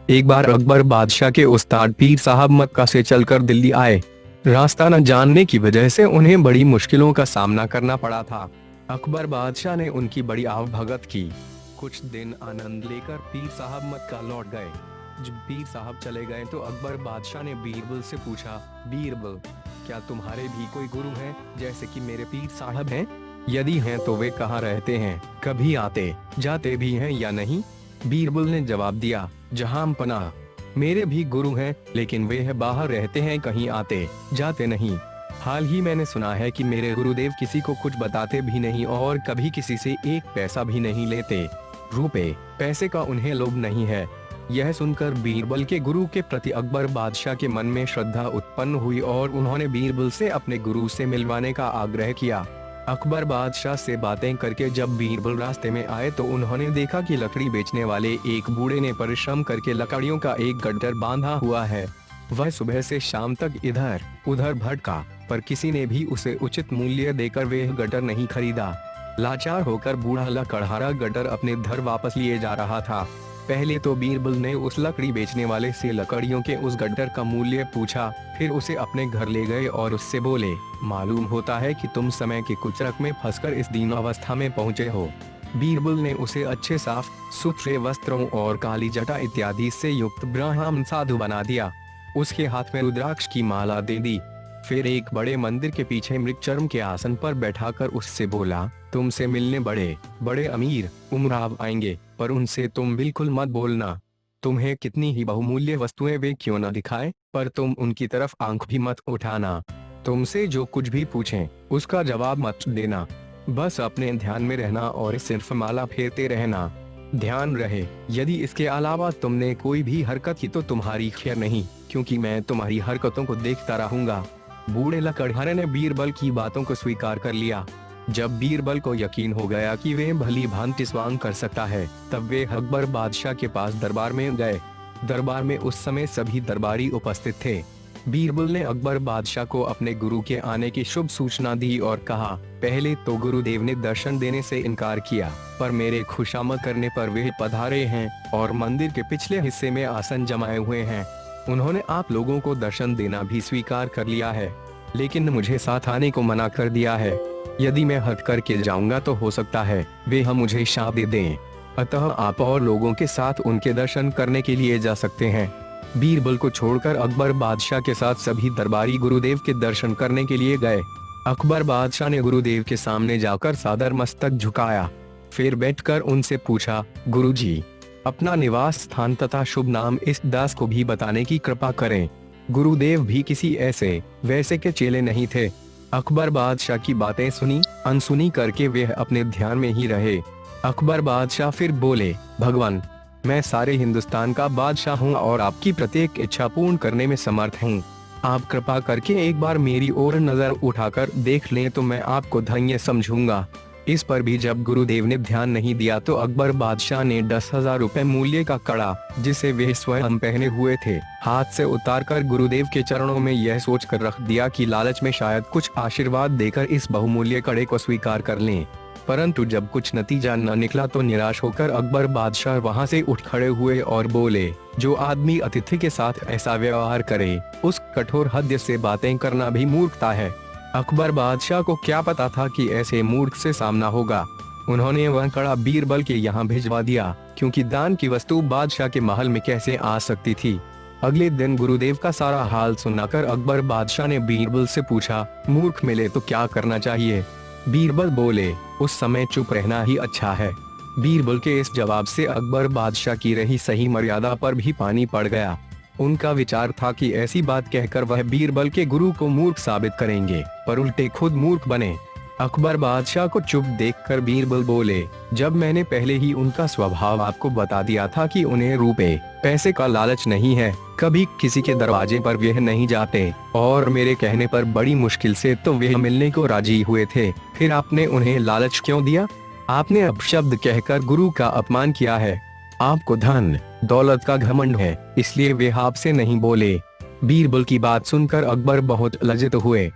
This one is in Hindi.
एक बार अकबर बादशाह के उस्ताद पीर साहब मक्का से चलकर दिल्ली आए। रास्ता न जानने की वजह से उन्हें बड़ी मुश्किलों का सामना करना पड़ा था। अकबर बादशाह ने उनकी बड़ी आवभगत की। कुछ दिन आनंद लेकर पीर साहब मक्का लौट गए। जब पीर साहब चले गए तो अकबर बादशाह ने बीरबल से पूछा, बीरबल, क्या तुम्हारे भी कोई गुरु हैं जैसे कि मेरे पीर साहब हैं? यदि हैं तो वे कहाँ रहते हैं, कभी आते जाते भी हैं या नहीं? बीरबल ने जवाब दिया, जहां पनाह, मेरे भी गुरु हैं, लेकिन वे बाहर रहते हैं, कहीं आते जाते नहीं। हाल ही मैंने सुना है कि मेरे गुरुदेव किसी को कुछ बताते भी नहीं और कभी किसी से एक पैसा भी नहीं लेते। रुपए पैसे का उन्हें लोभ नहीं है। यह सुनकर बीरबल के गुरु के प्रति अकबर बादशाह के मन में श्रद्धा उत्पन्न हुई और उन्होंने बीरबल से अपने गुरु से मिलवाने का आग्रह किया। अकबर बादशाह से बातें करके जब बीरबल रास्ते में आए तो उन्होंने देखा कि लकड़ी बेचने वाले एक बूढ़े ने परिश्रम करके लकड़ियों का एक गट्ठर बांधा हुआ है। वह सुबह से शाम तक इधर उधर भटका, पर किसी ने भी उसे उचित मूल्य देकर वह गट्ठर नहीं खरीदा। लाचार होकर बूढ़ा लकड़हारा गट्ठर अपने घर वापस लिए जा रहा था। पहले तो बीरबल ने उस लकड़ी बेचने वाले से लकड़ियों के उस गट्ठर का मूल्य पूछा, फिर उसे अपने घर ले गए और उससे बोले, मालूम होता है कि तुम समय के कुचरक में फंसकर इस दीन अवस्था में पहुँचे हो। बीरबल ने उसे अच्छे साफ सुथरे वस्त्रों और काली जटा इत्यादि से युक्त ब्राह्मण साधु बना दिया। उसके हाथ में रुद्राक्ष की माला दे दी। फिर एक बड़े मंदिर के पीछे मृगचर्म के आसन पर बैठाकर उससे बोला, तुमसे मिलने बड़े बड़े अमीर उमराव आएंगे, पर उनसे तुम बिल्कुल मत बोलना। तुम्हें कितनी ही बहुमूल्य वस्तुएं वे क्यों न दिखाएं, पर तुम उनकी तरफ आंख भी मत उठाना। तुमसे जो कुछ भी पूछें उसका जवाब मत देना। बस अपने ध्यान में रहना और सिर्फ माला फेरते रहना। ध्यान रहे, यदि इसके अलावा तुमने कोई भी हरकत की तो तुम्हारी खैर नहीं, क्योंकि मैं तुम्हारी हरकतों को देखता रहूंगा। बूढ़े लकड़हारे ने बीरबल की बातों को स्वीकार कर लिया। जब बीरबल को यकीन हो गया कि वे भली भांति स्वांग कर सकता है, तब वे अकबर बादशाह के पास दरबार में गए। दरबार में उस समय सभी दरबारी उपस्थित थे। बीरबल ने अकबर बादशाह को अपने गुरु के आने की शुभ सूचना दी और कहा, पहले तो गुरुदेव ने दर्शन देने से इनकार किया, पर मेरे खुशामद करने पर वे पधारे हैं और मंदिर के पिछले हिस्से में आसन जमाए हुए हैं। उन्होंने आप लोगों को दर्शन देना भी स्वीकार कर लिया है, लेकिन मुझे साथ आने को मना कर दिया है। यदि मैं हट करके जाऊंगा तो हो सकता है वे हम मुझे शाप दे दें। अतः आप और लोगों के साथ उनके दर्शन करने के लिए जा सकते हैं। बीरबल को छोड़कर अकबर बादशाह के साथ सभी दरबारी गुरुदेव के दर्शन करने के लिए गए। अकबर बादशाह ने गुरुदेव के सामने जाकर सादर मस्तक झुकाया। फिर बैठकर उनसे पूछा, गुरुजी, अपना निवास स्थान तथा शुभ नाम इस दास को भी बताने की कृपा करें। गुरुदेव भी किसी ऐसे वैसे के चेले नहीं थे। अकबर बादशाह की बातें सुनी अनसुनी करके वे अपने ध्यान में ही रहे। अकबर बादशाह फिर बोले, भगवान, मैं सारे हिंदुस्तान का बादशाह हूँ और आपकी प्रत्येक इच्छा पूर्ण करने में समर्थ हूँ। आप कृपा करके एक बार मेरी ओर नजर उठाकर देख लें तो मैं आपको धन्य समझूंगा। इस पर भी जब गुरुदेव ने ध्यान नहीं दिया तो अकबर बादशाह ने 10,000 रुपए मूल्य का कड़ा, जिसे वे स्वयं पहने हुए थे, हाथ से उतारकर गुरुदेव के चरणों में यह सोचकर रख दिया कि लालच में शायद कुछ आशीर्वाद देकर इस बहुमूल्य कड़े को स्वीकार कर लें। परंतु जब कुछ नतीजा न निकला तो निराश होकर अकबर बादशाह वहां से उठ खड़े हुए और बोले, जो आदमी अतिथि के साथ ऐसा व्यवहार करे उस कठोर हद से बातें करना भी मूर्खता है। अकबर बादशाह को क्या पता था कि ऐसे मूर्ख से सामना होगा। उन्होंने वह कड़ा बीरबल के यहाँ भिजवा दिया, क्योंकि दान की वस्तु बादशाह के महल में कैसे आ सकती थी। अगले दिन गुरुदेव का सारा हाल सुनाकर अकबर बादशाह ने बीरबल से पूछा, मूर्ख मिले तो क्या करना चाहिए? बीरबल बोले, उस समय चुप रहना ही अच्छा है। बीरबल के इस जवाब से अकबर बादशाह की रही सही मर्यादा पर भी पानी पड़ गया। उनका विचार था कि ऐसी बात कहकर वह बीरबल के गुरु को मूर्ख साबित करेंगे, पर उल्टे खुद मूर्ख बने। अकबर बादशाह को चुप देखकर बीरबल बोले, जब मैंने पहले ही उनका स्वभाव आपको बता दिया था कि उन्हें रुपए पैसे का लालच नहीं है, कभी किसी के दरवाजे पर वे नहीं जाते और मेरे कहने पर बड़ी मुश्किल से तो वे मिलने को राजी हुए थे, फिर आपने उन्हें लालच क्यों दिया? आपने अपशब्द कहकर गुरु का अपमान किया है। आपको धन दौलत का घमंड है, इसलिए वे आपसे नहीं बोले। बीरबल की बात सुनकर अकबर बहुत लज्जित हुए।